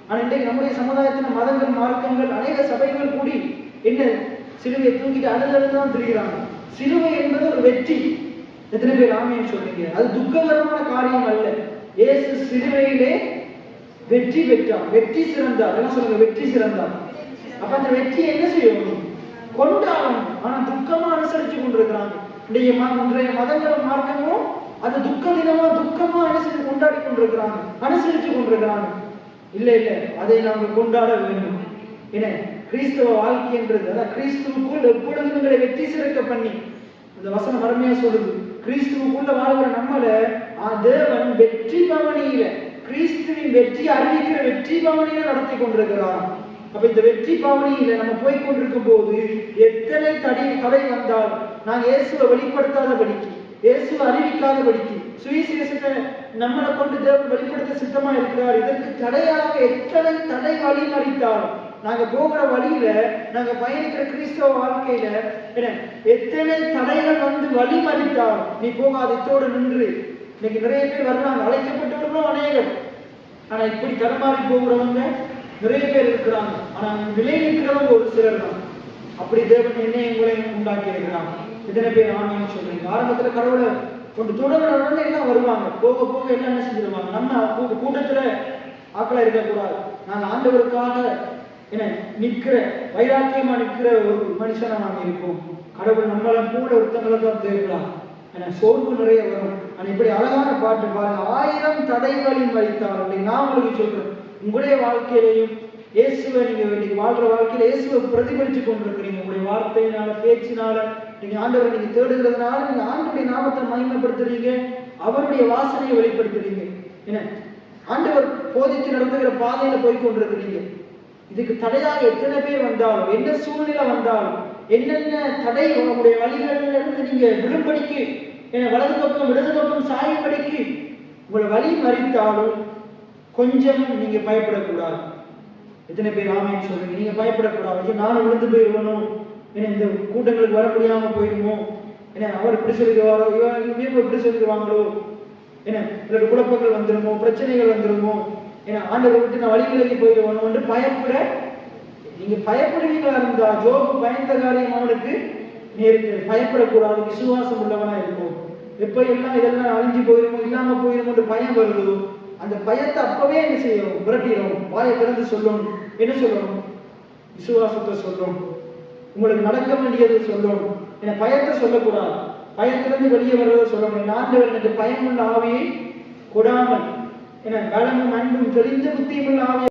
ஆனா இன்றைக்கு நம்முடைய சமுதாயத்தின் மதங்கள், மார்க்கங்கள், அநேக சபைகள் கூடி என்ன சிலுவையை தூக்கிட்டு அழுதான் தெரிகிறாங்க. சிலுவை என்பது ஒரு வெற்றி. எத்தனை பேர் ஆமேன்னு சொல்றீங்க? அது துக்ககரமான காரியம் அல்ல. இயேசு சிலுவையிலே வெற்றி பெற்றார், வெற்றி சிறந்தார். என்ன சொல்லுங்க? வெற்றி சிறந்தார். அப்ப அந்த வெற்றி என்ன செய்யணும்? கொண்டாடணும். ஆனா துக்கமா அனுசரிச்சு கொண்டிருக்கிறாங்க. இன்றைய மதங்களும் மார்க்கங்களும் அது துக்க தினமா துக்கமா என்ன செய்து கொண்டாடி கொண்டிருக்கிறாங்க, அனுசரிச்சு கொண்டிருக்கிறாங்க. இல்ல இல்ல, அதை நாங்கள் கொண்டாட வேண்டும். என்ன கிறிஸ்தவ வாழ்க்கை என்றது, அதான் கிறிஸ்துவுக்குள் எப்பொழுதும் எங்களை வெற்றி சிறக்க பண்ணி, அந்த வசனம் அருமையா சொல்லுது, கிறிஸ்துவுக்குள்ள வாழ்கிற நம்மள தேவன் வெற்றி பவனியில, கிறிஸ்துவின் வெற்றி அறிவிக்கிற வெற்றி பவனியில நடத்தி கொண்டிருக்கிறார். அப்ப இந்த வெற்றி பவனியில நம்ம போய் கொண்டிருக்கும் போது எத்தனை தடை வந்தால் நாங்க இயேசுவை வெளிப்படுத்தாதபடிக்கு, இயேசுவை அறிவிக்காதபடிக்கு, சுவிசேஷத்தை நம்மளை கொண்டு தேவன் வெளிப்படுத்த சித்தமா இருக்கிறார். இதற்கு தடையாக எத்தனை தடை வழி மறித்தாலும், நாங்க போகிற வழியில, நாங்க பயணிக்கிற கிறிஸ்தவ வாழ்க்கையில எத்தனை தடைகள் வந்து வழி மறித்தால் நீ போகாத, இத்தோடு நின்று. இன்னைக்கு நிறைய பேர் வர்றாங்க, அழைக்கப்பட்டவர்களும் அநேகம். ஆனா இப்படி தடமாறி போகிறவங்க நிறைய பேர் இருக்கிறாங்க. ஆனா விலை நிற்கிறவங்க ஒரு சிலர் தான். அப்படி தேவன் என்னை உங்களையும் உண்டாக்கி இருக்கிறாங்க. எத்தனை பேர் ஆமேன்னு சொல்றீங்க? ஆரம்பத்துல கடவுளை கொண்டு தொடர்ந்து எல்லாம் வருவாங்க, போக போக எல்லாம் என்ன செஞ்சிருவாங்க. நம்ம கூட்டத்துல ஆக்களா இருக்கக்கூடாது. நாங்க ஆண்டவருக்காக என்ன நிற்கிற, வைராக்கியமா நிற்கிற ஒரு மனுஷனா நாங்க இருப்போம். கடவுள் நம்மள கூட ஒருத்தங்களை தான் தேவைலாம். ஏன்னா சோர்வு நிறைய வரும். ஆனா இப்படி அழகான பாட்டு பாருங்க, 1000 தடைகளின் வைத்தார்கள். நான் உங்களுக்கு சொல்றேன், உங்களுடைய வாழ்க்கையிலையும் இயேசுவை நீங்க வாழ்ற வாழ்க்கையில இயேசுவை பிரதிபலிச்சு கொண்டிருக்கிறீங்க. உங்களுடைய வார்த்தையினால, பேச்சினால, நீங்க ஆண்டவரை நீங்க தேடுகிறதுனால நீங்க ஆண்டவருடைய நாமத்தை மகிமைப்படுத்துறீங்க, அவருடைய வாசனையை வெளிப்படுத்துறீங்க. என்ன ஆண்டவர் போதித்து நடந்துகிற பாதையில போய் கொண்டிருக்கிறீங்க. இதுக்கு தடையாக எத்தனை பேர் வந்தாலும், என்ன சூழ்நிலை வந்தாலும், என்னென்ன தடை உங்களுடைய வழிகளில் இருந்து நீங்க விழும்படிக்கு, வலது பக்கம் இடது பக்கம் சாயும்படிக்கு உங்களை வழி மறித்தாலும் கொஞ்சம் நீங்க பயப்படக்கூடாது. எத்தனை பேர் ஆமேன்னு சொல்றீங்க? நீங்க பயப்படக்கூடாது. நானும் விழுந்து போயிருவனும், ஏன்னா இந்த கூட்டங்களுக்கு வர முடியாம போயிருமோ, ஏன்னா அவர் இப்படி சொல்லிடுவாரோ, இவங்க இப்படி சொல்லிடுவாங்களோ, ஏன்னா இதற்கு குழப்பங்கள் வந்துருமோ, பிரச்சனைகள் வந்துருமோ, ஏன்னா ஆண்டவரை விட்டு நான் வழி விலகி போயிடுவோம் என்று பயப்பட. நீங்க பயப்படுவீங்களா இருந்தா ஜோபு பயந்த காரியம் அவனுக்கு நேருக்கு. பயப்படக்கூடாது, விசுவாசம் உள்ளவனா இருக்கும். எப்ப எல்லாம் இதெல்லாம் அழிஞ்சு போயிருமோ, இல்லாம போயிருமோ பயம் வருதோ, அந்த பயத்தை அப்பவே என்ன செய்யணும்? விரட்டிடும். வாயை திறந்து சொல்லணும். என்ன சொல்லணும்? விசுவாசத்தை சொல்லணும். உங்களுக்கு நடக்க வேண்டியது சொல்லணும். ஏன்னா பயத்தை சொல்லக்கூடாது. பயத்திலிருந்து வெளியே வர்றதை சொல்லணும். ஆண்டவர் எனக்கு பயமுள்ள ஆவியை கொடாமல், ஏன்னா பலமும் அன்பும் தெரிந்த புத்தியுமுள்ள ஆவியை